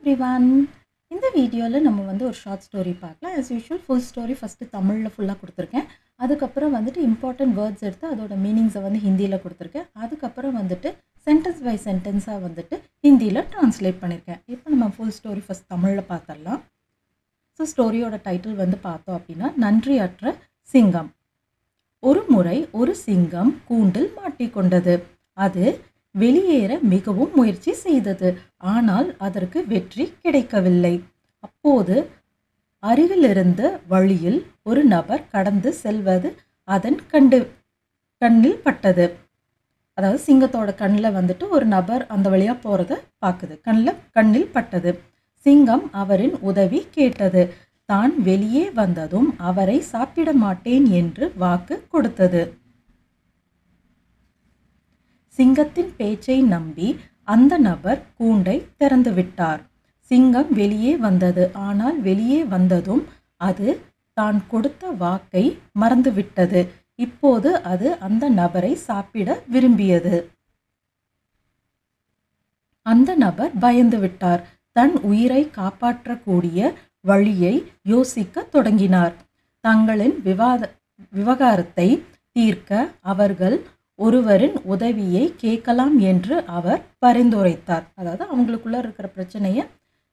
everyone. இந்த வீடியோவில் நம்ம வந்து ஒரு ஷார்ட் ஸ்டோரி பார்க்கலாம். as usual full story first தமிழில் ஃபுல்லாக கொடுத்துருக்கேன். அதுக்கப்புறம் வந்துட்டு இம்பார்ட்டன்ட் வேர்ட்ஸ் எடுத்து அதோட மீனிங்ஸை வந்து ஹிந்தியில் கொடுத்துருக்கேன். அதுக்கப்புறம் வந்துட்டு சென்டென்ஸ் பை சென்டென்ஸாக வந்துட்டு ஹிந்தியில் ட்ரான்ஸ்லேட் பண்ணியிருக்கேன். இப்போ நம்ம ஃபுல் ஸ்டோரி ஃபஸ்ட் தமிழில் பார்த்துடலாம். ஸோ ஸ்டோரியோட டைட்டில் வந்து பார்த்தோம் அப்படின்னா, நன்றியற்ற சிங்கம். ஒரு முறை ஒரு சிங்கம் கூண்டில் மாட்டிக்கொண்டது. அது வெளியேற மிகவும் முயற்சி செய்தது. ஆனால் அதற்கு வெற்றி கிடைக்கவில்லை. அப்போது அருகிலிருந்த வழியில் ஒரு நபர் கடந்து செல்வது அதன் கண்ணில் பட்டது. அதாவது சிங்கத்தோட கண்ணில் வந்துட்டு ஒரு நபர் அந்த வழியாக போகிறத பார்க்குது. கண்ணில் பட்டது. சிங்கம் அவரின் உதவி கேட்டது. தான் வெளியே வந்ததும் அவரை சாப்பிட மாட்டேன் என்று வாக்கு கொடுத்தது. சிங்கத்தின் பேச்சை நம்பி அந்த நபர் கூண்டை திறந்து விட்டார். சிங்கம் வெளியே வந்தது. ஆனால் வெளியே வந்ததும் அது தான் கொடுத்த வாக்கை மறந்துவிட்டது. இப்போது அது அந்த நபரை சாப்பிட விரும்பியது. அந்த நபர் பயந்து விட்டார். தன் உயிரை காப்பாற்றக்கூடிய வழியை யோசிக்க தொடங்கினார். தங்களின் விவகாரத்தை தீர்க்க அவர்கள் ஒருவரின் உதவியை கேட்கலாம் என்று அவர் பரிந்துரைத்தார். அதாவது அவங்களுக்குள்ள இருக்கிற பிரச்சனையை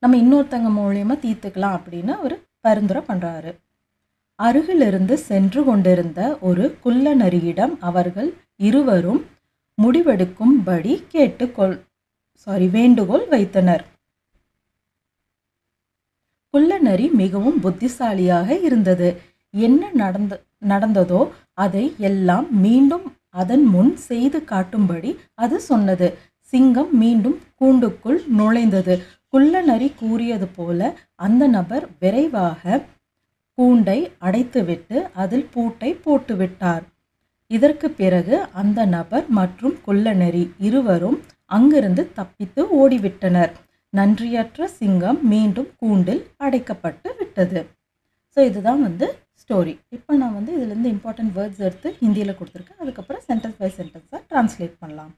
நம்ம இன்னொருத்தங்க மூலியமாக தீர்த்துக்கலாம் அப்படின்னு அவர் பரிந்துரை பண்ணுறாரு. அருகிலிருந்து சென்று கொண்டிருந்த ஒரு குள்ள நரியிடம் அவர்கள் இருவரும் முடிவெடுக்கும்படி வேண்டுகோள் வைத்தனர். குள்ள நரி மிகவும் புத்திசாலியாக இருந்தது. என்ன நடந்ததோ அதை எல்லாம் மீண்டும் அதன் முன் செய்து காட்டும்படி அது சொன்னது. சிங்கம் மீண்டும் கூண்டுக்குள் நுழைந்தது. குள்ள நரி கூறியது போல அந்த நபர் விரைவாக கூண்டை அடைத்துவிட்டு அதில் பூட்டை போட்டுவிட்டார். இதற்கு பிறகு அந்த நபர் மற்றும் குள்ள நரி இருவரும் அங்கிருந்து தப்பித்து ஓடிவிட்டனர். நன்றியற்ற சிங்கம் மீண்டும் கூண்டில் அடைக்கப்பட்டு விட்டது. ஸோ இதுதான் வந்து ஸ்டோரி. இப்போ நான் வந்து இதுலேருந்து இம்பார்ட்டன்ட் வேர்ட்ஸ் எடுத்து ஹிந்தியில் கொடுத்துருக்கேன். அதுக்கப்புறம் சென்டென்ஸ் பை சென்டென்ஸாக ட்ரான்ஸ்லேட் பண்ணலாம்.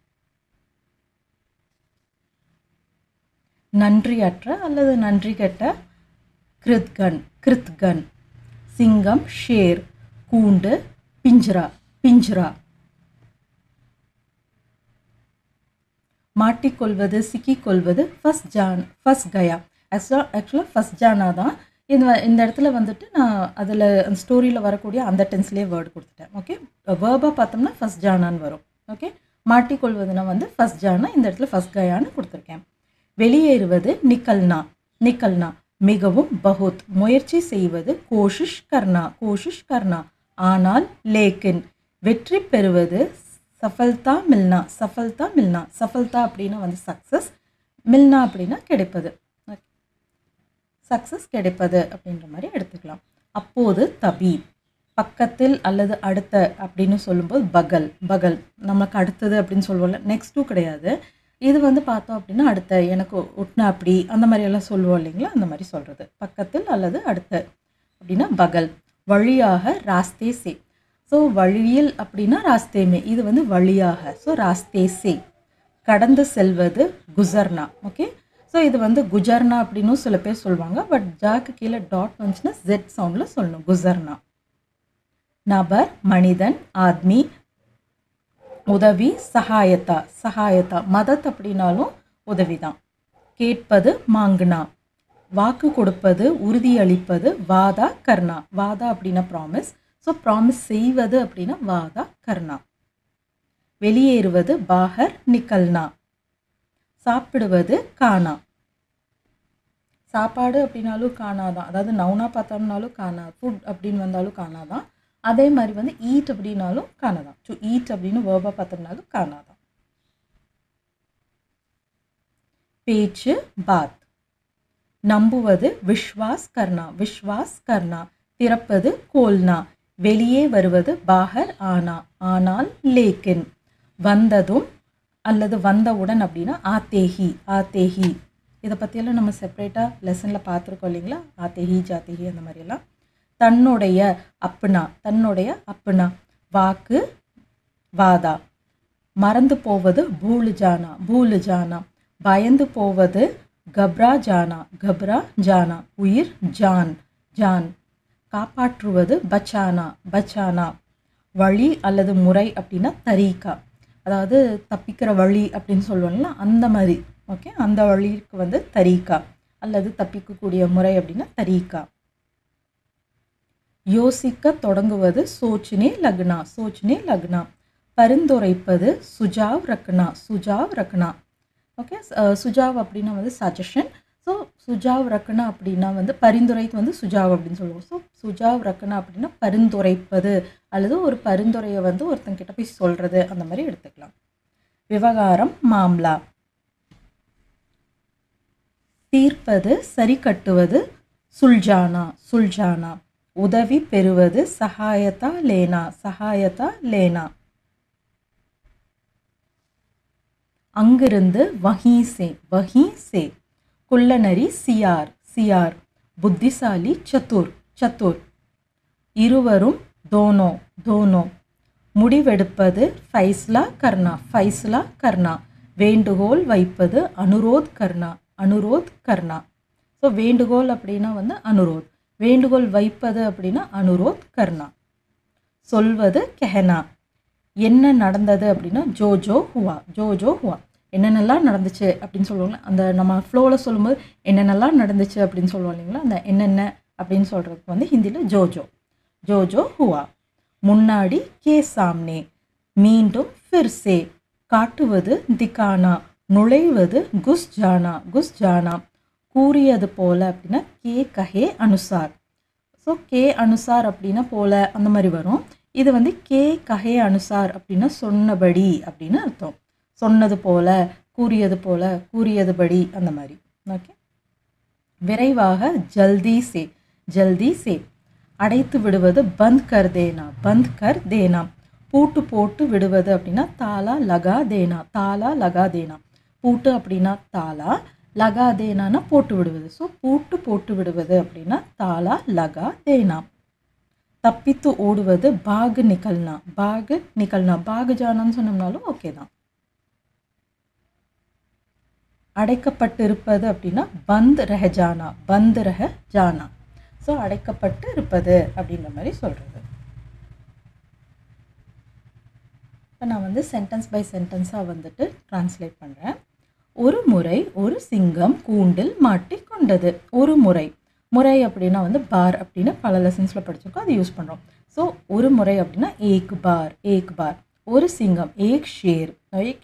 நன்றியற்ற அல்லது நன்றி கெட்ட கிருத்கன். சிங்கம் ஷேர். கூண்டு பிஞ்சுரா. மாட்டிக்கொள்வது சிக்கிக்கொள்வது ஃபர்ஸ்ட் கயா. ஆக்சுவலாக ஃபர்ஸ்ட் ஜானா தான். இந்த இடத்துல வந்துட்டு நான் அதில் அந்த ஸ்டோரியில் வரக்கூடிய அந்த டென்ஸ்லேயே வேர்டு கொடுத்துட்டேன். ஓகே, வேர்பாக பார்த்தோம்னா ஃபர்ஸ்ட் ஜானான்னு வரும். ஓகே, மாட்டிக்கொள்வதுனா வந்து ஃபர்ஸ்ட் ஜானா, இந்த இடத்துல ஃபர்ஸ்ட் கயான்னு கொடுத்துருக்கேன். வெளியேறுவது நிக்கல்னா. மிகவும் பகுத். முயற்சி செய்வது கோஷிஷ் கர்னா. ஆனால் லேக்கின். வெற்றி பெறுவது சஃபல்தா மில்னா. சஃபல்தா அப்படின்னா வந்து சக்ஸஸ், மில்னா அப்படின்னா கிடைப்பது. சக்ஸஸ் கிடைப்பது அப்படின்ற மாதிரி எடுத்துக்கலாம். அப்போது தபி. பக்கத்தில் அல்லது அடுத்த அப்படின்னு சொல்லும்போது பகல் நமக்கு அடுத்தது அப்படின்னு சொல்லுவோம்ல, நெக்ஸ்ட் கிடையாது. இது வந்து பார்த்தோம் அப்படின்னா அடுத்த, எனக்கு ஒட்டின அப்படி அந்த மாதிரியெல்லாம் சொல்லுவோம் இல்லைங்களா, அந்த மாதிரி சொல்கிறது. பக்கத்தில் அல்லது அடுத்த அப்படின்னா பகல். வழியாக ராஸ்தே சே. ஸோ வழியில் அப்படின்னா ராஸ்தேமே, இது வந்து வழியாக. ஸோ ராஸ்தே சே. கடந்து செல்வது குசர்னா. ஓகே, ஸோ இது வந்து குஜர்னா அப்படின்னு சில பேர் சொல்லுவாங்க. பட் ஜாக்கு கீழே டாட் வந்துச்சுன்னா ஜெட் சவுண்டில் சொல்லணும், குசர்னா. நபர் மனிதன், ஆத்மி உதவி, சகாயத்தா. மதத் அப்படின்னாலும் உதவி தான். கேட்பது மாங்குனா. வாக்கு கொடுப்பது, உறுதியளிப்பது வாதா கர்ணா. வாதா அப்படின்னா ப்ராமிஸ். ஸோ ப்ராமிஸ் செய்வது அப்படின்னா வாதா கர்ணா. வெளியேறுவது பாகர் நிக்கல்னா. சாப்பிடுவது கானா. சாப்பாடு அப்படின்னாலும் கானா தான். அதாவது நவுனா பார்த்தோம்னாலும் கானா, ஃபுட் அப்படின்னு வந்தாலும் கானா தான். அதே மாதிரி வந்து ஈட் அப்படின்னாலும் கானா தான். டு ஈட் அப்படின்னு வேர்பாக பார்த்தோம்னாலும் கானா தான். பேச்சு பாத். நம்புவது விஸ்வாஸ் கர்னா. திறப்பது கோல்னா. வெளியே வருவது பாகர் ஆனா. ஆனால் லேக்கின். வந்ததும் அல்லது வந்தவுடன் அப்படின்னா ஆத்தேஹி. இதை பற்றியெல்லாம் நம்ம செப்பரேட்டாக லெசனில் பார்த்துருக்கோம் இல்லைங்களா, ஆத்தேஹி ஜாத்தேஹி அந்த மாதிரியெல்லாம். தன்னுடைய அப்புனா. வாக்கு வாதா. மறந்து போவது பூலு ஜானா. பயந்து போவது घबरा जाना உயிர் ஜான் காப்பாற்றுவது பச்சானா வழி அல்லது முறை அப்படின்னா தரீகா, அதாவது தப்பிக்கிற வழி அப்படின்னு சொல்லுவாங்கல்ல அந்த மாதிரி. ஓகே, அந்த வழிக்கு வந்து தரீகா அல்லது தப்பிக்கக்கூடிய முறை அப்படின்னா தரீகா. யோசிக்க தொடங்குவது சோச்னே லக்னா பரிந்துரைப்பது சுஜாவ் ரக்னா. ஓகே, சுஜாவ் அப்படின்னா வந்து சஜஷன். ஸோ சுஜாவ் ரக்னா அப்படின்னா வந்து பரிந்துரைக்கு வந்து சுஜாவ் அப்படின்னு சொல்லுவோம். ஸோ சுஜாவ் ரக்னா அப்படின்னா பரிந்துரைப்பது அல்லது ஒரு பரிந்துரையை வந்து ஒருத்தங்கிட்ட போய் சொல்கிறது அந்த மாதிரி எடுத்துக்கலாம். விவகாரம் மாம்லா. தீர்ப்பது சரி கட்டுவது சுல்ஜானா. உதவி பெறுவது சகாயத்தா லேனா. அங்கிருந்து வஹீசே குள்ளநரி சியார் புத்திசாலி சத்துர். இருவரும் தோனோ. முடிவெடுப்பது ஃபைஸ்லா கர்னா. வேண்டுகோள் வைப்பது அனுரோத் கர்னா. ஸோ வேண்டுகோள் அப்படின்னா வந்து அனுரோத், வேண்டுகோள் வைப்பது அப்படின்னா அனுரோத் கர்னா. சொல்வது கெஹனா. என்ன நடந்தது அப்படின்னா ஜோ ஹுவா என்னென்னலாம் நடந்துச்சு அப்படின்னு சொல்லுவாங்க. அந்த நம்ம ஃப்ளோவில் சொல்லும்போது என்னென்னலாம் நடந்துச்சு அப்படின்னு சொல்லுவோம் இல்லைங்களா, அந்த என்னென்ன அப்படின்னு சொல்கிறதுக்கு வந்து ஹிந்தியில் ஜோ ஹுவா. முன்னாடி கே சாம்னே, மீண்டும் ஃபிர்சே, காட்டுவது திகானா, நுழைவது குஸ் ஜானா. கூறியது போல அப்படின்னா கே கஹே அனுசார். ஸோ கே அனுசார் அப்படின்னா போல அந்த மாதிரி வரும். இது வந்து கே கஹே அனுசார் அப்படின்னா சொன்னபடி அப்படின்னு அர்த்தம். சொன்னது போல, கூறியதுபடி அந்த மாதிரி. ஓகே, விரைவாக ஜல்தி சே. அடைத்து விடுவது பந்த் கர் தேனா. பூட்டு போட்டு விடுவது அப்படின்னா தாலா லகா தேனா. பூட்டு அப்படின்னா தாலா, லகா தேனானா போட்டு விடுவது. ஸோ பூட்டு போட்டு விடுவது அப்படின்னா தாலா லகா தேனா. தப்பித்து ஓடுவது பாகு நிக்கல்னா. பாகு ஜானான்னு சொன்னோம்னாலும் ஓகே தான். அடைக்கப்பட்டிருப்பது அப்படின்னா பந்த் ரஹ ஜானா. ஸோ அடைக்கப்பட்டு இருப்பது அப்படின்ற மாதிரி சொல்கிறது. இப்போ நான் வந்து சென்டென்ஸ் பை சென்டென்ஸாக வந்துட்டு ட்ரான்ஸ்லேட் பண்ணுறேன். ஒரு முறை ஒரு சிங்கம் கூண்டில் மாட்டிக்கொண்டது. ஒரு முறை அப்படின்னா வந்து பார் அப்படின்னு பல லெசன்ஸில் படிச்சிருக்கோம், அது யூஸ் பண்ணுறோம். ஸோ ஒரு முறை அப்படின்னா ஏக் பார். ஒரு சிங்கம் ஏக்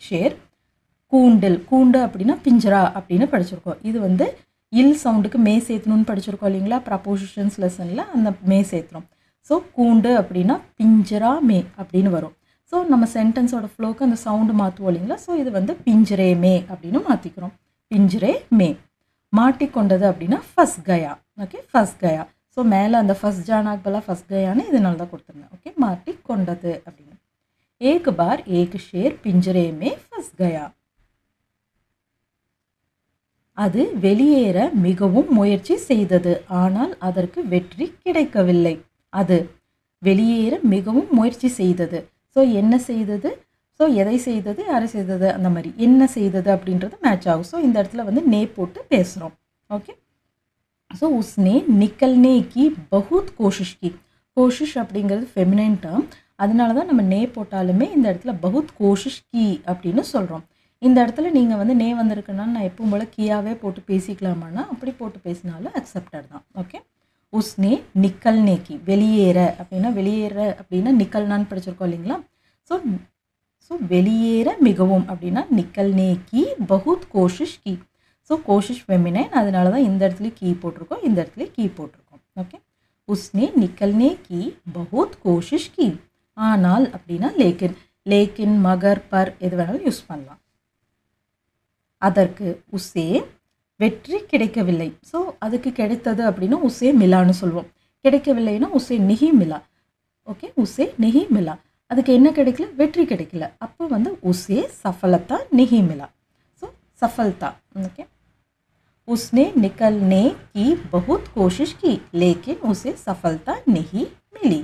ஷேர். கூண்டு அப்படின்னா பிஞ்சரா அப்படின்னு படிச்சிருக்கோம். இது வந்து இல் சவுண்டுக்கு மே சேர்த்தணும்னு படிச்சிருக்கோம் இல்லைங்களா, ப்ரப்போசிஷன்ஸ் லெசனில் அந்த மே சேர்த்துறோம். ஸோ கூண்டு அப்படின்னா பிஞ்சரா மே அப்படின்னு வரும். ஸோ நம்ம சென்டென்ஸோட ஃப்ளோக்கு அந்த சவுண்டு மாற்றுவோம் இல்லைங்களா. ஸோ இது வந்து பிஞ்சரே மே அப்படின்னு மாற்றிக்கிறோம். பிஞ்சரே மே. மாட்டிக்கொண்டது அப்படின்னா ஃபஸ் கயா. ஓகே, ஃபஸ் கயா. ஸோ மேலே அந்த ஃபஸ்ட் ஜானாக்கு பதிலாக ஃபஸ்ட் கயான்னு இதனால தான் கொடுத்துருங்க. ஓகே, மாட்டிக்கொண்டது அப்படின்னு. ஏக் பார் ஏக் ஷேர் பிஞ்சரே மே ஃபஸ் கயா. அது வெளியேற மிகவும் முயற்சி செய்தது, ஆனால் அதற்கு வெற்றி கிடைக்கவில்லை. அது வெளியேற மிகவும் முயற்சி செய்தது. ஸோ என்ன செய்தது, ஸோ எதை செய்தது, யாரை செய்தது, அந்த மாதிரி என்ன செய்தது அப்படின்றது மேட்ச் ஆகும். ஸோ இந்த இடத்துல வந்து நே போட்டு பேசுகிறோம். ஓகே, ஸோ உஸ்னே நிக்கல்னே கி பகுத் கோஷிஷ் அப்படிங்கிறது ஃபெமினைன் டேர்ம். அதனால தான் நம்ம நே போட்டாலுமே இந்த இடத்துல பகுத் கோஷிஷ் கி அப்படின்னு சொல்கிறோம். இந்த இடத்துல நீங்கள் வந்து நே வந்திருக்குன்னா நான் எப்பவும் போல் கீயாவே போட்டு பேசிக்கலாமான்னா அப்படி போட்டு பேசினாலும் அக்செப்டட் தான். ஓகே, உஸ்னே நிக்கல்னே கி வெளியேற அப்படின்னா நிக்கல்னான்னு படிச்சிருக்கோம் இல்லைங்களா. ஸோ வெளியேற மிகவும் அப்படின்னா நிக்கல்னே கி பகுத் கோஷிஷ் கி. ஸோ கோஷிஷ் ஃபெமினைன், அதனால தான் இந்த இடத்துல கீ போட்டிருக்கோம், இந்த இடத்துல கீ போட்டிருக்கோம். ஓகே, உஸ்னே நிக்கல்னே கி பகுத் கோஷிஷ் கி. ஆனால் அப்படின்னா லேக்கின் மகர் பர் எது வேணாலும் யூஸ் பண்ணலாம். அதற்கு உசே வெற்றி கிடைக்கவில்லை. ஸோ அதுக்கு கிடைத்தது அப்படின்னா உசே மிலான்னு சொல்லுவோம். கிடைக்கவில்லைன்னா உசே நிஹி மிலா. ஓகே, உசே நிஹி மிலா. அதுக்கு என்ன கிடைக்கல, வெற்றி கிடைக்கல. அப்போ வந்து உசே சஃபலத்தா நிஹி மிலா. ஸோ சஃபல்தா. ஓகே, உஸ்னே நிக்கல்னே की बहुत कोशिश की लेकिन उसे सफलता नहीं मिली.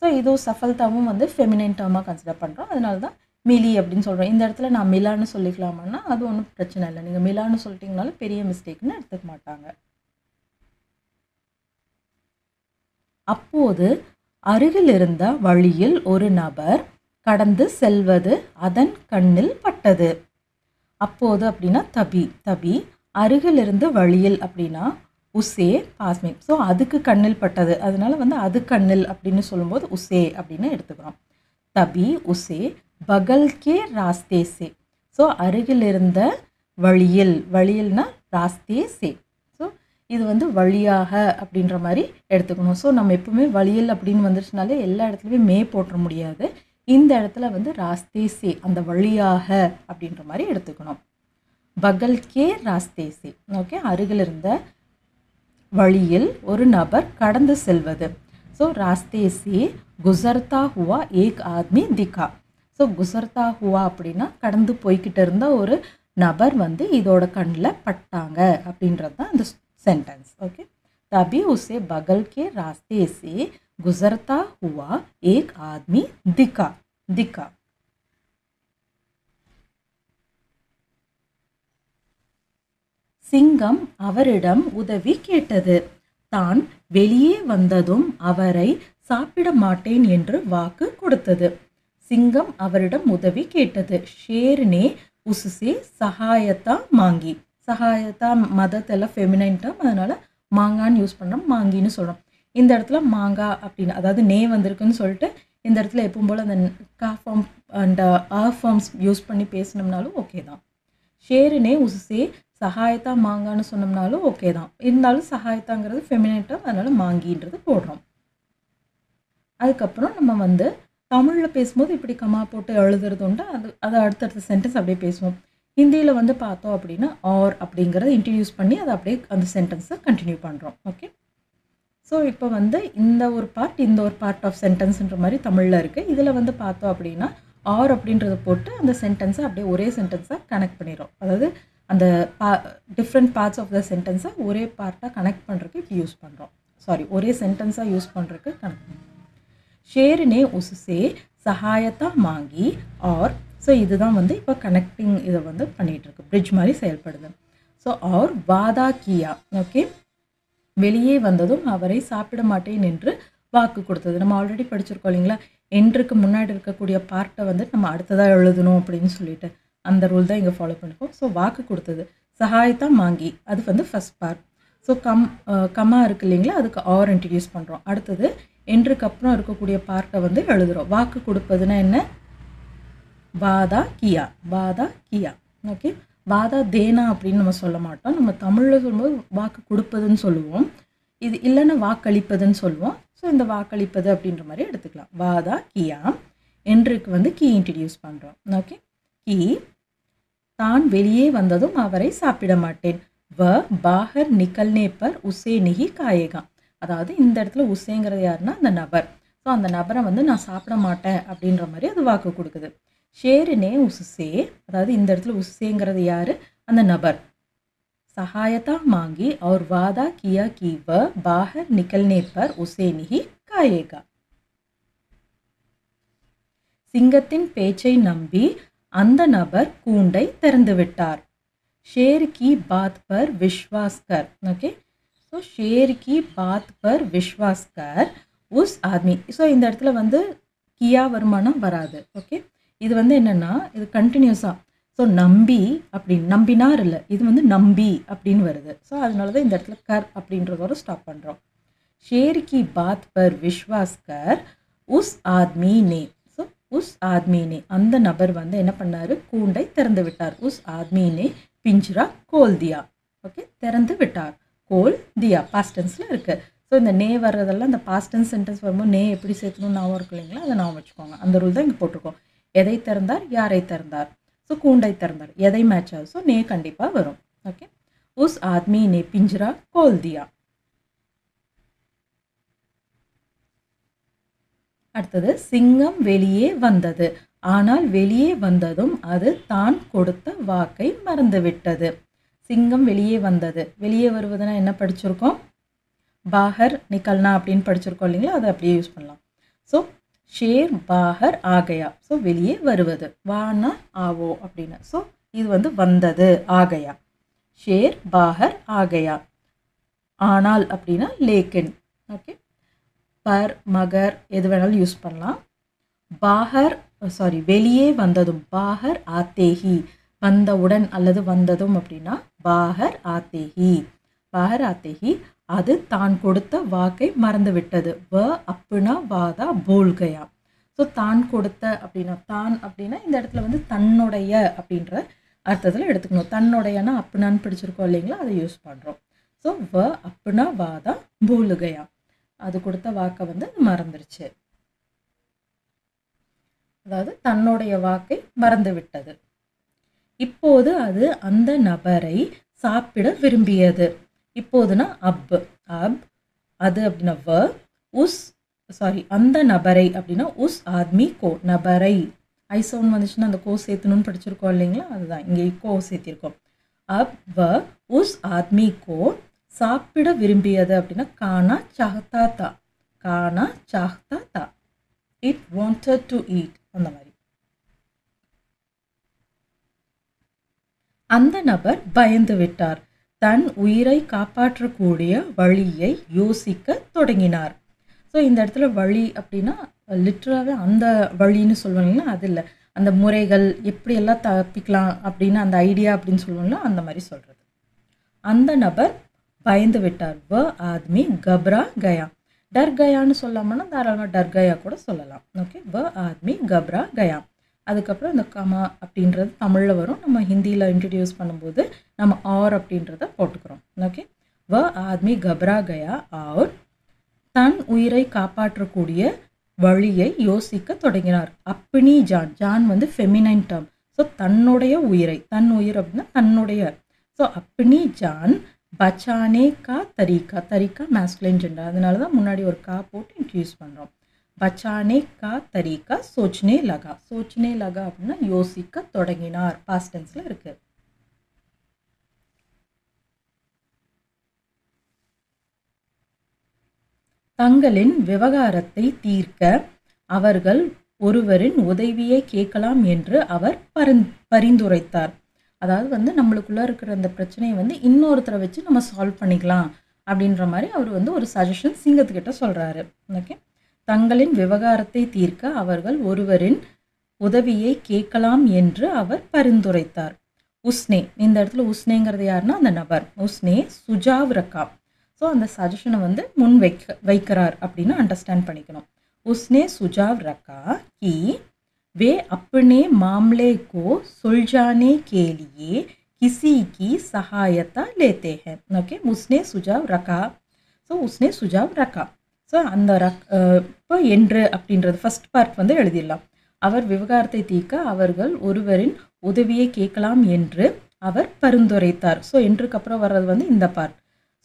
ஸோ இது சஃபல்தாவும் வந்து ஃபெமினைன் டேர்மாக கன்சிடர் பண்ணுறோம். அதனால தான் மிலி அப்படின்னு சொல்கிறோம். இந்த இடத்துல நான் மிலான்னு சொல்லிக்கலாமான்னா அது ஒன்றும் பிரச்சனை இல்லை. நீங்கள் மிலான்னு சொல்லிட்டீங்கனாலும் பெரிய மிஸ்டேக்னு எடுத்துக்க மாட்டாங்க. அப்போது அருகில் இருந்த வழியில் ஒரு நபர் கடந்து செல்வது அதன் கண்ணில் பட்டது. அப்போது அப்படின்னா தபி, தபி. அருகில் இருந்து வழியில் அப்படின்னா உசே பாஸ்மே. ஸோ அதுக்கு கண்ணில் பட்டது, அதனால வந்து அது கண்ணில் அப்படின்னு சொல்லும்போது உசே அப்படின்னு எடுத்துக்கிறோம். தபி உசே பகல் கே ராஸ்தே சே. ஸோ அருகில் இருந்த வழியில், வழியில்னா ராஸ்தே சே. ஸோ இது வந்து வழியாக அப்படின்ற மாதிரி எடுத்துக்கணும். ஸோ நம்ம எப்பவுமே வழியில் அப்படின்னு வந்துருச்சுனாலே எல்லா இடத்துலையுமே மே போட்டுற முடியாது. இந்த இடத்துல வந்து ராஸ்தே சே அந்த வழியாக அப்படின்ற மாதிரி எடுத்துக்கணும். பகல் கே ராஸ்தே சே. ஓகே, அருகில் இருந்த வழியில் ஒரு நபர் கடந்து செல்வது. ஸோ ராஸ்தே சே குசர்தா ஹுவா ஏக் ஆத்மி திகா. ஸோ குசர்தா ஹுவா அப்படின்னா கடந்து போய்கிட்டு இருந்த ஒரு நபர் வந்து இதோட கண்ணில் பட்டாங்க அப்படின்றது தான் இந்த சென்டென்ஸ். ஓகே, தபி உசே பகல் கே ராஸ்தே சே गुजरता हुआ एक आदमी दिखा, दिखा. சிங்கம் அவரிடம் உதவி கேட்டது. தான் வெளியே வந்ததும் அவரை சாப்பிட மாட்டேன் என்று வாக்கு கொடுத்தது. சிங்கம் அவரிடம் உதவி கேட்டது. ஷேர் நே உஸ்ஸே சஹாயத்தா மாங்கி. சஹாயத்தா மதத்தில் ஃபெமினைன் டேர்ம், அதனால மாங்கான்னு யூஸ் பண்ணுறோம், மாங்கின்னு சொல்கிறோம். இந்த இடத்துல மாங்கா அப்படின்னு அதாவது நே வந்திருக்குன்னு சொல்லிட்டு இந்த இடத்துல எப்பவும் போல் அந்த கா ஃபார்ம் அண்ட் ஆ ஃபார்ம்ஸ் யூஸ் பண்ணி பேசினோம்னாலும் ஓகே தான். ஷேருனே உஸ்ஸே சஹாயத்தா மாங்கான்னு சொன்னோம்னாலும் ஓகே தான். இருந்தாலும் சஹாயத்தாங்கிறது ஃபெமினேட்டாக, அதனால் மாங்கின்றது போடுறோம். அதுக்கப்புறம் நம்ம வந்து தமிழில் பேசும்போது இப்படி கமா போட்டு எழுதுறது உண்டு. அது அடுத்தடுத்த சென்டென்ஸ் அப்படியே பேசுவோம். ஹிந்தியில் வந்து பார்த்தோம் அப்படின்னா ஆர் அப்படிங்கிறத இன்ட்ரடியூஸ் பண்ணி அதை அப்படியே அந்த சென்டென்ஸை கண்டினியூ பண்ணுறோம். ஓகே, ஸோ இப்போ வந்து இந்த ஒரு பார்ட் ஆஃப் சென்டென்ஸ்ன்ற மாதிரி தமிழில் இருக்குது. இதில் வந்து பார்த்தோம் அப்படின்னா ஆர் அப்படின்றத போட்டு அந்த சென்டென்ஸை அப்படியே ஒரே சென்டென்ஸாக கனெக்ட் பண்ணிடுறோம். அதாவது அந்த டிஃப்ரெண்ட் பார்ட்ஸ் ஆஃப் த சென்டென்ஸை ஒரே பார்ட்டாக கனெக்ட் பண்ணுறதுக்கு இப்போ யூஸ் பண்ணுறோம். ஒரே சென்டென்ஸாக யூஸ் பண்ணுறதுக்கு கனெக்ட் பண்ணுறோம். ஷேர் நே உஸ்ஸே சஹாயத்தா மாங்கி ஆர். ஸோ இதுதான் வந்து இப்போ கனெக்டிங் இதை வந்து பண்ணிகிட்ருக்கு, பிரிட்ஜ் மாதிரி செயல்படுது. ஸோ ஆர் வாதா கியா. ஓகே, வெளியே வந்ததும் அவரை சாப்பிட மாட்டேன் என்று வாக்கு கொடுத்தது. நம்ம ஆல்ரெடி படிச்சிருக்கோம் இல்லைங்களா, என்றுக்கு முன்னாடி இருக்கக்கூடிய பார்ட்டை வந்து நம்ம அடுத்ததாக எழுதணும் அப்படின்னு சொல்லிட்டு அந்த ரூல் தான் இங்கே ஃபாலோ பண்ணிப்போம். ஸோ வாக்கு கொடுத்தது. சஹாயத்தா மாங்கி அது வந்து ஃபஸ்ட் பார்ட். ஸோ கம்மா இருக்குது இல்லைங்களா, அதுக்கு ஆர் இன்ட்ரடியூஸ் பண்ணுறோம். அடுத்தது என்றுக்கு அப்புறம் இருக்கக்கூடிய பார்ட்டை வந்து எழுதுகிறோம். வாக்கு கொடுப்பதுன்னா என்ன, வாதா கியா, வாதா கியா. ஓகே, வாதா தேனா அப்படின்னு நம்ம சொல்ல மாட்டோம். நம்ம தமிழில் சொல்லும்போது வாக்கு கொடுப்பதுன்னு சொல்லுவோம், இது இல்லைன்னா வாக்களிப்பதுன்னு சொல்லுவோம். ஸோ இந்த வாக்களிப்பது அப்படின்ற மாதிரி எடுத்துக்கலாம். வாதா கியா, என்றுக்கு வந்து கீ இன்ட்ரடியூஸ் பண்ணுறோம். ஓகே, கீ தான் வெளியே வந்ததும் அவரை சாப்பிட மாட்டேன். வ பாஹர் நிக்கல்னே பர் உசே நிஹி காயேகா. அதாவது இந்த இடத்துல உசேங்கிறது யாருன்னா அந்த நபர். ஸோ அந்த நபரை வந்து நான் சாப்பிட மாட்டேன் அப்படின்ற மாதிரி அது வாக்கு கொடுக்குது. ஷேருனே உஸ்ஸே, அதாவது இந்த இடத்துல உஸ்ஸேங்கிறது யார், அந்த நபர். சஹாயத்தா மாங்கி और वादा किया कि वह बाहर निकलने पर उसे नहीं खाएगा. சிங்கத்தின் பேச்சை நம்பி அந்த நபர் கூண்டை திறந்து விட்டார். ஷேர் கி பாத் பர் விஸ்வாஸ் கர். ஓகே, ஸோ ஷேர் கி பாத் பர் விஸ்வாஸ் கர் உஸ் ஆத்மி. ஸோ இந்த இடத்துல வந்து கியா வருமானம் வராது. ஓகே, இது வந்து என்னென்னா இது கண்டினியூஸாக. ஸோ நம்பி அப்படின்னு நம்பினார் இல்லை, இது வந்து நம்பி அப்படின்னு வருது. ஸோ அதனால தான் இந்த இடத்துல கர் அப்படின்றதோட ஸ்டாப் பண்ணுறோம். ஷேர் கி பாத் பர் விஸ்வாஸ் கர் உஸ் ஆத்மி நே. ஸோ உஸ் ஆத்மி நே அந்த நபர் வந்து என்ன பண்ணார், கூண்டை திறந்து விட்டார். உஸ் ஆத்மி நே பிஞ்சுரா கோல் தியா. ஓகே, திறந்து விட்டார். கோல் தியா பாஸ்ட் டென்ஸில் இருக்குது. ஸோ இந்த நே வர்றதெல்லாம் இந்த பாஸ்ட் டென்ஸ் சென்டென்ஸ் வரும்போது நே எப்படி சேர்க்கணும்னு ஞாபகம் இருக்கு இல்லைங்களா, அதை ஞாபகம் வச்சுக்கோங்க. அந்த ரூல் தான் இங்கே போட்டிருக்கோம். எதை திறந்தார், யாரை திறந்தார். ஸோ கூண்டை திறந்தார், எதை மேட்ச் ஆகும். ஸோ நே கண்டிப்பாக வரும். ஓகே, உஸ் ஆத்மி நே பிஞ்சுரா கோல் தியா. அடுத்தது சிங்கம் வெளியே வந்தது. ஆனால் வெளியே வந்ததும் அது தான் கொடுத்த வாக்கை மறந்துவிட்டது. சிங்கம் வெளியே வந்தது. வெளியே வருவதுனா என்ன படிச்சிருக்கோம், பாஹர் நிக்கல்னா அப்படின்னு படிச்சிருக்கோம் இல்லைங்களா, அதை அப்படியே யூஸ் பண்ணலாம். ஸோ ஷேர் பாஹர் ஆகையா. ஸோ வெளியே வருவது. வானா ஆவோ அப்படின்னு. ஸோ இது வந்து வந்தது ஆகையா. ஷேர் பாஹர் ஆகையா. ஆனால் அப்படின்னா லேக்கின். ஓகே, பர் மகர் எது வேணாலும் யூஸ் பண்ணலாம். பாஹர் வெளியே வந்ததும் பாஹர் ஆத்தேஹி, வந்தவுடன் அல்லது வந்ததும் அப்படின்னா பாஹர் ஆத்தேஹி. பாஹர் ஆத்தேஹி அது தான் கொடுத்த வாக்கை மறந்து விட்டது. வ அப்புனா வாதா போல் கயா. ஸோ தான் கொடுத்த அப்படின்னா தான் அப்படின்னா இந்த இடத்துல வந்து தன்னுடைய அப்படின்ற அர்த்தத்தில் எடுத்துக்கணும். தன்னுடையனா அப்புனான்னு பிடிச்சிருக்கோம் இல்லைங்களா, அதை யூஸ் பண்ணுறோம். ஸோ வ அப்புனா வாதா போல் கயா, அது கொடுத்த வாக்கை வந்து மறந்துருச்சு. அதாவது தன்னுடைய வாக்கை மறந்து விட்டது. இப்போது அது அந்த நபரை சாப்பிட விரும்பியது. இப்போதுனா அப் அது அப்படின்னா வ. அந்த நபரை அப்படின்னா உஸ் ஆத்மி கோ. நபரை ஐ சவுண்ட் வந்துச்சுன்னா அந்த கோ சேர்த்தணும்னு படிச்சிருக்கோம் இல்லைங்களா, அதுதான் இங்கே கோ சேர்த்திருக்கோம். அப் வ உஸ் ஆத்மி கோ சாப்பிட விரும்பியது அப்படின்னா கானா சாஹ்தா தா. கானா சாஹ்தா தா. இட் வாண்டட் டு ஈட், அந்த மாதிரி. அந்த நபர் பயந்து விட்டார். தன் உயிரை காப்பாற்றக்கூடிய வழியை யோசிக்க தொடங்கினார். ஸோ இந்த இடத்துல வழி அப்படின்னா லிட்டராகவே அந்த வழின்னு சொல்லுவாங்கன்னா அது இல்லை, அந்த முறைகள் எப்படியெல்லாம் தப்பிக்கலாம் அப்படின்னு அந்த ஐடியா அப்படின்னு சொல்லுவாங்களா, அந்த மாதிரி சொல்கிறது. அந்த நபர் பயந்து விட்டார். வ ஆத்மி கப்ரா கயா. டர் கயான்னு சொல்லாமன்னா தாராளமாக டர் கயா கூட சொல்லலாம். ஓகே, வ ஆத்மி கப்ரா கயா. அதுக்கப்புறம் இந்த கமா அப்படின்றது தமிழில் வரும். நம்ம ஹிந்தியில் இன்ட்ரடியூஸ் பண்ணும்போது நம்ம ஆர் அப்படின்றத போட்டுக்கிறோம். ஓகே, வ ஆத்மி கப்ரா கயா ஆர் தன் உயிரை காப்பாற்றக்கூடிய வழியை யோசிக்க தொடங்கினார். அப்னி ஜான். ஜான் வந்து ஃபெமினைன் டேர்ம். ஸோ தன்னுடைய உயிரை, தன் உயிர் அப்படின்னா தன்னுடைய. ஸோ அப்னி ஜான் பச்சானே கா தரீக்கா. தரீக்கா மேஸ்குலைன் ஜெண்டர், அதனால தான் முன்னாடி ஒரு கா போட்டு இன்ட்ரடியூஸ் பண்ணுறோம். பச்சானே கா தரீக்கா சோச்னே லகா. சோச்னே லகா அப்படின்னா யோசிக்க தொடங்கினார். பாஸ்ட் டென்ஸில் இருக்கு. தங்களின் விவகாரத்தை தீர்க்க அவர்கள் ஒருவரின் உதவியை கேட்கலாம் என்று அவர் பரிந்துரைத்தார். அதாவது வந்து நம்மளுக்குள்ள இருக்கிற அந்த பிரச்சனையை வந்து இன்னொருத்தரை வச்சு நம்ம சால்வ் பண்ணிக்கலாம் அப்படின்ற மாதிரி அவர் வந்து ஒரு சஜஷன் சிங்கத்துக்கிட்ட சொல்கிறாரு. ஓகே, தங்களின் விவகாரத்தை தீர்க்க அவர்கள் ஒருவரின் உதவியை கேட்கலாம் என்று அவர் பரிந்துரைத்தார். உஸ்னே, இந்த இடத்துல உஸ்னேங்கிறது யாருன்னா அந்த நபர். உஸ்னே சுஜாவ் ரக்கா. ஸோ அந்த சஜஷனை வந்து முன் வைக்கிறார் அப்படின்னு அண்டர்ஸ்டாண்ட் பண்ணிக்கணும். உஸ்னே சுஜாவ் ரக்கா கி वे अपने मामले को सुलझाने के लिए किसी की सहायता लेते हैं. ओके, उसने सुझाव रखा. ஸோ உஸ்னே சுஜாவ் ரக்கா. ஸோ அந்த இப்போ என்று அப்படின்றது ஃபஸ்ட் பார்ட் வந்து எழுதிடலாம். அவர் விவகாரத்தை தீர்க்க அவர்கள் ஒருவரின் உதவியை கேட்கலாம் என்று அவர் பரிந்துரைத்தார். ஸோ என்றுக்கு அப்புறம் வர்றது வந்து இந்த பார்ட்.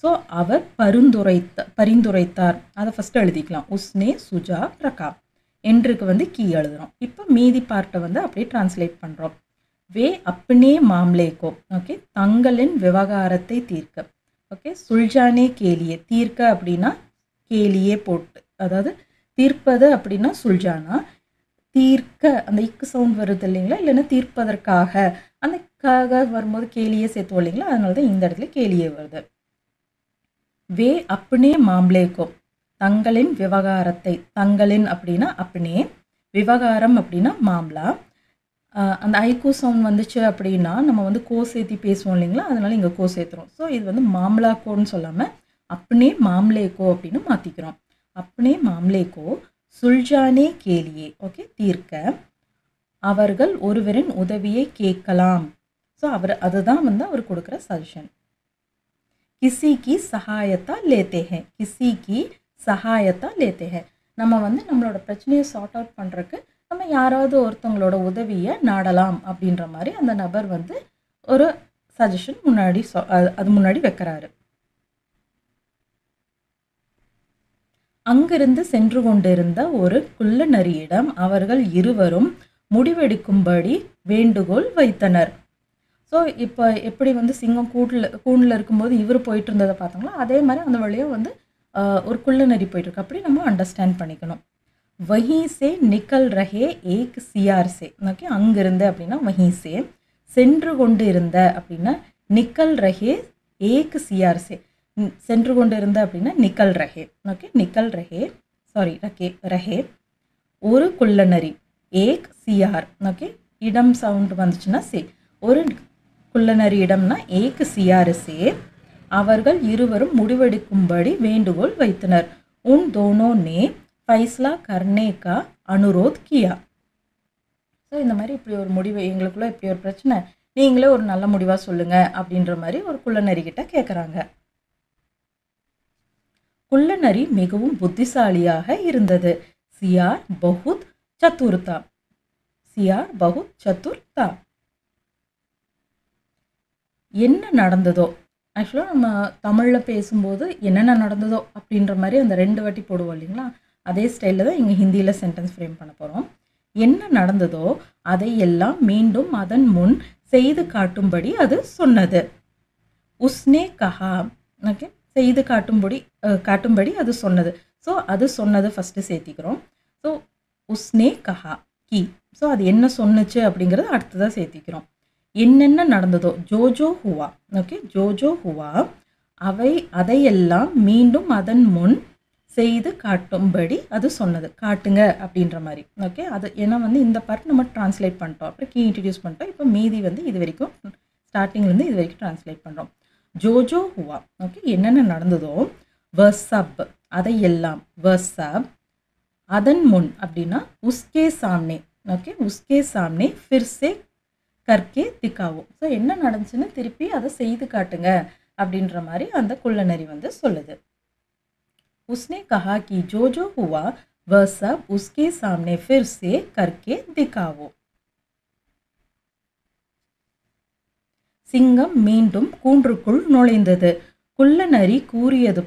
ஸோ அவர் பரிந்துரைத்தார், அதை ஃபஸ்ட்டு எழுதிக்கலாம். உஸ்னே சுஜாவ் ரக்கா. என்றுக்கு வந்து கீ எழுதுகிறோம். இப்போ மீதி பார்ட்டை வந்து அப்படியே டிரான்ஸ்லேட் பண்ணுறோம். வே அப்னே மாம்லேக்கோ. ஓகே, தங்களின் விவகாரத்தை தீர்க்க. ஓகே, சுல்ஜானே கேலியே. தீர்க்க அப்படின்னா கேலியே போட்டு, அதாவது தீர்ப்பது அப்படின்னா சுல்ஜானா. தீர்க்க அந்த இக்கு சவுண்ட் வருது இல்லைங்களா, இல்லைன்னா தீர்ப்பதற்காக அந்த காக வரும்போது கேலியே சேர்த்துவோம் இல்லைங்களா, அதனால தான் இந்த இடத்துல கேலியே வருது. வே அப்னே மாம்லேக்கோ. தங்களின் விவகாரத்தை. தங்களின் அப்படின்னா அப்னே, விவகாரம் அப்படின்னா மாம்லா. அந்த ஐகோ சவுண்ட் வந்துச்சு அப்படின்னா நம்ம வந்து கோ சேர்த்தி பேசுவோம் இல்லைங்களா, அதனால இங்கே கோ சேர்த்துறோம். ஸோ இது வந்து மாம்லா கோன்னு சொல்லாமல் அப்னே மாம்லேக்கோ அப்படின்னு மாற்றிக்கிறோம். அப்னே மாம்லேக்கோ சுல்ஜானே கேலியே. ஓகே, தீர்க்க அவர்கள் ஒருவரின் உதவியை கேட்கலாம். ஸோ அதுதான் வந்து அவர் கொடுக்குற சஜஷன். கிசி கி சகாயத்தா லேத்தே ஹே. கிசி கி சகாயத்தா லேத்தே ஹே. நம்ம வந்து நம்மளோட பிரச்சனையை சார்ட் அவுட் பண்ணுறதுக்கு நம்ம யாராவது ஒருத்தவங்களோட உதவியை நாடலாம் அப்படின்ற மாதிரி அந்த நபர் வந்து ஒரு சஜஷன் முன்னாடி வைக்கிறாரு. அங்கிருந்து சென்று கொண்டிருந்த ஒரு குள்ள நரியிடம் அவர்கள் இருவரும் முடிவெடுக்கும்படி வேண்டுகோள் வைத்தனர். ஸோ இப்போ எப்படி வந்து சிங்கம் கூண்டில் இருக்கும்போது இவர் போயிட்டு இருந்ததை பார்த்தாங்களா, அதே மாதிரி அந்த வழியாக வந்து ஒரு குள்ள நரி போயிட்டுருக்கு. அப்படி நம்ம அண்டர்ஸ்டாண்ட் பண்ணிக்கணும். वहीं से निकल रहे एक सियार से ஓகே அங்கிருந்து அப்படின்னா वहीं से சென்று கொண்டு இருந்த அப்படின்னா निकल रहे एक सियार से சென்று கொண்டு இருந்த அப்படின்னா निकल रहे ஓகே निकल रहे சாரி रहे ஒரு குள்ளநரி ஏக் சியார் ஓகே இடம் சவுண்ட் வந்துச்சுன்னா சே ஒரு குள்ளநரி இடம்னா ஏக் சியார் சே அவர்கள் இருவரும் முடிவெடுக்கும்படி வேண்டுகோள் வைத்தனர் உன் दोनों ने फैसला करने का अनुरोध किया ஸோ இந்த மாதிரி இப்படி ஒரு முடிவு எங்களுக்குள்ள இப்படி ஒரு பிரச்சனை நீங்களே ஒரு நல்ல முடிவாக சொல்லுங்க அப்படின்ற மாதிரி ஒரு குள்ளநரிக்கிட்ட கேட்குறாங்க குள்ளநரி மிகவும் புத்திசாலியாக இருந்தது சியார் பகுத் சதுர்தா சியார் பகுத் சதுர்தா என்ன நடந்ததோ ஆக்சுவலாக நம்ம தமிழில் பேசும்போது என்னென்ன நடந்ததோ அப்படின்ற மாதிரி அந்த 2 வாட்டி போடுவோம் இல்லைங்களா அதே ஸ்டைலில் தான் இங்கே ஹிந்தியில் சென்டென்ஸ் ஃப்ரேம் பண்ண போகிறோம் என்ன நடந்ததோ அதை எல்லாம் மீண்டும் அதன் முன் செய்து காட்டும்படி அது சொன்னது உஸ்னே கஹா ஓகே செய்து காட்டும்படி அது சொன்னது ஸோ அது சொன்னது ஃபஸ்ட்டு சேர்த்திக்கிறோம் ஸோ உஸ்னே கஹா கி ஸோ அது என்ன சொன்னுச்சு அப்படிங்கிறது அடுத்ததாக சேர்த்திக்கிறோம் என்னென்ன நடந்ததோ ஜோஜோ ஹுவா ஓகே ஜோஜோ ஹுவா அதையெல்லாம் மீண்டும் அதன் முன் செய்து காட்டும்படி அது சொன்னது காட்டுங்க அப்படின்ற மாதிரி ஓகே அது ஏன்னா வந்து இந்த பார்ட் நம்ம ட்ரான்ஸ்லேட் பண்ணிட்டோம் அப்புறம் கீ இன்ட்ரடியூஸ் பண்ணிட்டோம் இப்போ மீதி வந்து இது வரைக்கும் ஸ்டார்டிங்லேருந்து இது வரைக்கும் ட்ரான்ஸ்லேட் பண்ணுறோம் ஜோஜோ ஹுவா ஓகே என்னென்ன நடந்ததோ வசப் அதையெல்லாம் வசப் அதன் முன் அப்படின்னா உஸ்கே சாம்னே ஓகே உஸ்கே சாம்னே ஃபிர்சே கர்க்கே திக்காவோ ஸோ என்ன நடந்துச்சுன்னு திருப்பி அதை செய்து காட்டுங்க அப்படின்ற மாதிரி அந்த குள்ளநரி வந்து சொல்லுது उसने कहा कि जो जो हुआ वह सब उसके सामने फिर से करके दिखाओ சிங்கம் மீண்டும் கூண்டுக்குள் நுழைந்தது குள்ளநரி கூறியது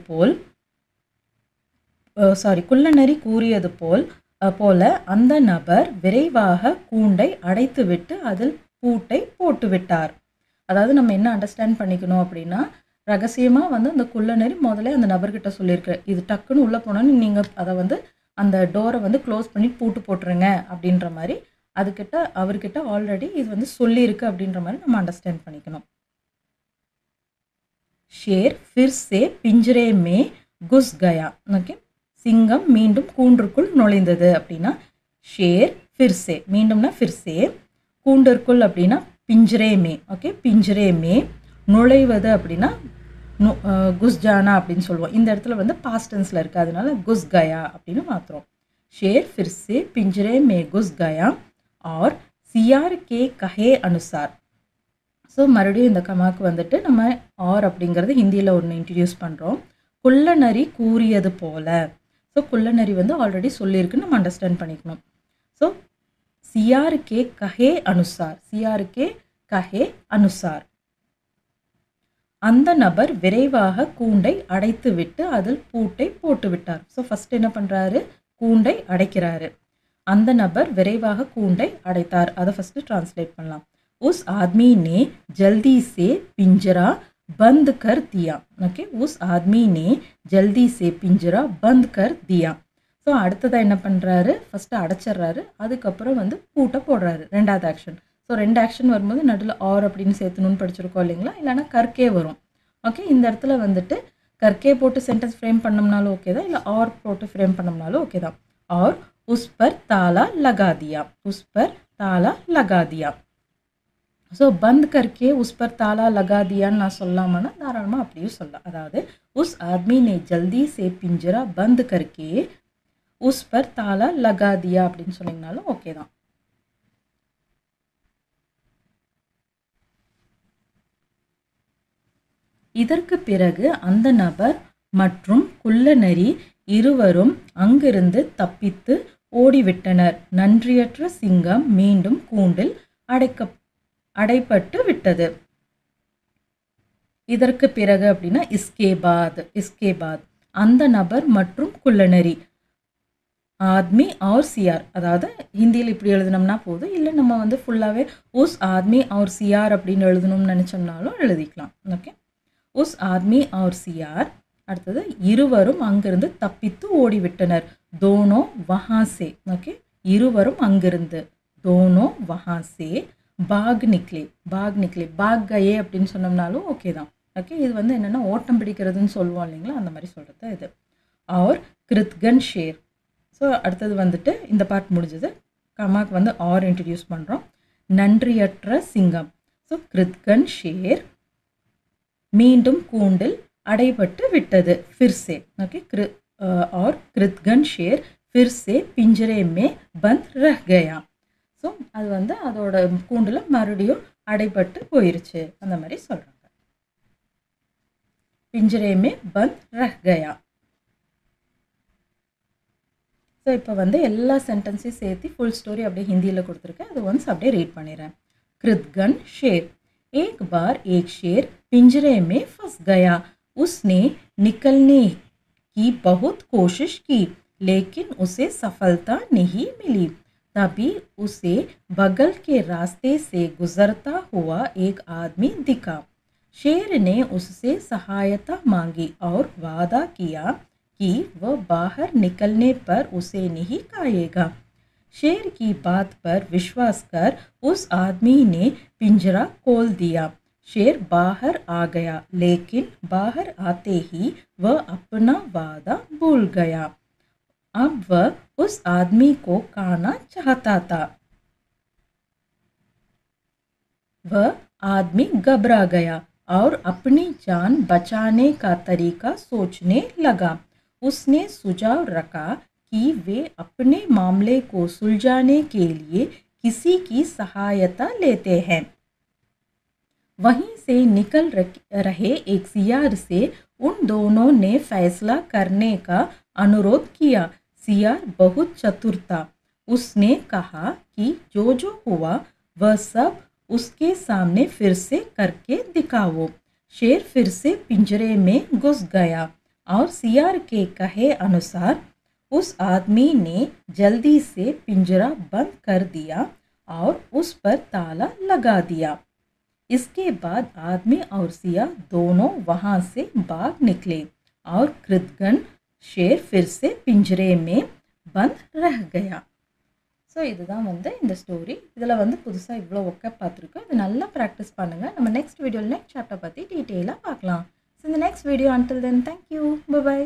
போல அந்த நபர் விரைவாக கூண்டை அடைத்துவிட்டு அதில் பூட்டை போட்டுவிட்டார் அதாவது நம்ம என்ன அண்டர்ஸ்டாண்ட் பண்ணிக்கணும் அப்படின்னா ரகசியமாக வந்து அந்த குள்ளநரி முதல்ல அந்த நபர்கிட்ட சொல்லியிருக்கு இது டக்குன்னு உள்ளே போனோன்னு நீங்கள் அதை வந்து அந்த டோரை வந்து க்ளோஸ் பண்ணி பூட்டு போட்டுருங்க அப்படின்ற மாதிரி அவர்கிட்ட ஆல்ரெடி இது வந்து சொல்லியிருக்கு அப்படின்ற மாதிரி நம்ம அண்டர்ஸ்டாண்ட் பண்ணிக்கணும் ஷேர் ஃபிர் சே பிஞ்சரே மே குஸ் கயா ஓகே சிங்கம் மீண்டும் கூண்டுக்குள் நுழைந்தது அப்படின்னா ஷேர் ஃபிர் சே மீண்டும்னா ஃபிர் சே கூண்டிற்குள் அப்படின்னா பிஞ்சரே மே ஓகே பிஞ்சரே மே நுழைவது அப்படின்னா குஸ்ஜானா அப்படின்னு சொல்லுவோம் இந்த இடத்துல வந்து பாஸ்ட் டென்ஸில் இருக்குது அதனால குஸ் கயா அப்படின்னு மாற்றுறோம் ஷேர் ஃபிர் சே பிஞ்சரே மே குஸ் கயா और சியார் கே கஹே அனுசார் ஸோ மறுபடியும் இந்த கமாக்கு வந்துட்டு நம்ம ஆர் அப்படிங்கிறது ஹிந்தியில் ஒன்று இன்ட்ரடியூஸ் பண்ணுறோம் குள்ளநரி கூறியது போல ஸோ குள்ளநரி வந்து ஆல்ரெடி சொல்லியிருக்குன்னு நம்ம அண்டர்ஸ்டாண்ட் பண்ணிக்கணும் ஸோ சியார் கே கஹே அனுசார் அந்த நபர் விரைவாக கூண்டை அடைத்துவிட்டு அதில் பூட்டை போட்டுவிட்டார் ஸோ ஃபஸ்ட் என்ன பண்ணுறாரு கூண்டை அடைக்கிறாரு அந்த நபர் விரைவாக கூண்டை அடைத்தார் அதை ஃபஸ்ட்டு ட்ரான்ஸ்லேட் பண்ணலாம் உஸ் ஆத்மி நே ஜல்தி சே பிஞ்சரா பந்த் கர் தியா ஓகே உஸ் ஆத்மி நே ஜல்தி சே பிஞ்சரா பந்த் கர் தியா ஸோ அடுத்ததாக என்ன பண்ணுறாரு ஃபஸ்ட்டு அடைச்சிட்றாரு அதுக்கப்புறம் வந்து பூட்டை போடுறாரு ரெண்டாவது ஆக்ஷன் ஸோ 2 ஆக்ஷன் வரும்போது நடுவில் ஆர் அப்படின்னு சேர்த்துணுன்னு படிச்சிருக்கோம் இல்லைங்களா இல்லைனா கர்க்கே வரும் ஓகே இந்த இடத்துல வந்துட்டு கர்க்கே போட்டு சென்டென்ஸ் ஃப்ரேம் பண்ணோம்னாலும் ஓகே தான் இல்லை ஆர் போட்டு ஃப்ரேம் பண்ணோம்னாலும் ஓகே தான் और उस पर ताला लगा दिया ஸோ பந்த் கர்க்கே உஸ் பர் தாலா லகா தியான்னு நான் சொல்லாமன்னா தாராளமாக அப்படியும் சொல்லலாம் அதாவது உஸ் ஆத்மி நே ஜல்தி சே பிஞ்சரா பந்த் கர்க்கே உஸ் பர் தாலா லகா தியா அப்படின்னு சொன்னீங்கனாலும் ஓகே தான் இதற்கு பிறகு அந்த நபர் மற்றும் குள்ளநரி இருவரும் அங்கிருந்து தப்பித்து ஓடிவிட்டனர் நன்றியற்ற சிங்கம் மீண்டும் கூண்டில் அடைப்பட்டு விட்டது இதற்கு பிறகு அப்படின்னா இஸ்கேபாத் அந்த நபர் மற்றும் குள்ளநரி ஆத்மி और சியார் அதாவது ஹிந்தியில் இப்படி எழுதினோம்னா போதும் இல்லை நம்ம வந்து ஃபுல்லாகவே உஸ் ஆத்மி और சியார் அப்படின்னு எழுதணும்னு நினச்சோம்னாலும் எழுதிக்கலாம் ஓகே உஸ் ஆத்மி और சியார் அடுத்தது இருவரும் அங்கிருந்து தப்பித்து ஓடிவிட்டனர். தோனோ வஹாசே. ஓகே, இருவரும் அங்கிருந்து. தோனோ வஹாசே பாக் நிக்லே. பாக் கயே அப்படின்னு சொன்னோம்னாலும் ஓகே தான். ஓகே, இது வந்து என்னென்னா ஓட்டம் பிடிக்கிறதுன்னு சொல்லுவோம் இல்லைங்களா, அந்த மாதிரி சொல்கிறது இது. R கிருத்கன் share. ஸோ அடுத்தது வந்துட்டு இந்த பார்ட் முடிஞ்சது. கமாக்கு வந்து ஆர் இன்ட்ரடியூஸ் பண்ணுறோம். நன்றியற்ற சிங்கம். ஸோ கிருத்கன் ஷேர் மீண்டும் கூண்டில் அடைபட்டு விட்டது. ஃபிர்சே. ஓகே, और कृतघन शेर फिर से पिंजरे में बंद रह गया. ஸோ அது வந்து அதோட கூண்டில் மறுபடியும் அடைபட்டு போயிருச்சு அந்த மாதிரி சொல்கிறாங்க. पिंजरे में बंद रह गया. ஸோ இப்போ வந்து எல்லா சென்டென்ஸையும் சேர்த்து ஃபுல் ஸ்டோரி அப்படியே ஹிந்தியில் கொடுத்துருக்கேன். அது ஒன்ஸ் அப்படியே ரீட் பண்ணிடுறேன். कृतघन शेर. एक बार एक शेर पिंजरे में फंस गया. उसने निकलने की बहुत कोशिश की, लेकिन उसे सफलता नहीं मिली. तभी उसे बगल के रास्ते से गुजरता हुआ एक आदमी दिखा. शेर ने उससे सहायता मांगी और वादा किया कि वह बाहर निकलने पर उसे नहीं खाएगा. शेर की बात पर विश्वास कर उस आदमी ने पिंजरा खोल दिया. शेर बाहर आ गया, लेकिन बाहर आते ही वह अपना वादा भूल गया. अब वह उस आदमी को खाना चाहता था. वह आदमी घबरा गया और अपनी जान बचाने का तरीका सोचने लगा. उसने सुझाव रखा कि वे अपने मामले को सुलझाने के लिए किसी की सहायता लेते हैं. वहीं से निकल रहे एक सियार से उन दोनों ने फैसला करने का अनुरोध किया. सियार बहुत चतुर था. उसने कहा कि जो हुआ वह सब उसके सामने फिर से करके दिखाओ. शेर फिर से पिंजरे में घुस गया और सियार के कहे अनुसार उस आदमी ने जल्दी से पिंजरा बंद कर दिया और उस पर ताला लगा दिया. इसके बाद आदमी और सियार दोनों वहाँ से भाग निकले और कृतघन शेर फिर से पिंजरे में बंद रह गया. ஸோ இதுதான் வந்து இந்த ஸ்டோரி. இதில் வந்து புதுசாக இவ்வளோ ஒர்க்கை பார்த்துருக்கோம். இது நல்லா ப்ராக்டிஸ் பண்ணுங்கள். நம்ம நெக்ஸ்ட் வீடியோவில் நெக்ஸ்ட் சாப்டர் பற்றி டீட்டெயிலாக பார்க்கலாம். ஸோ இந்த next video until then thank you, by.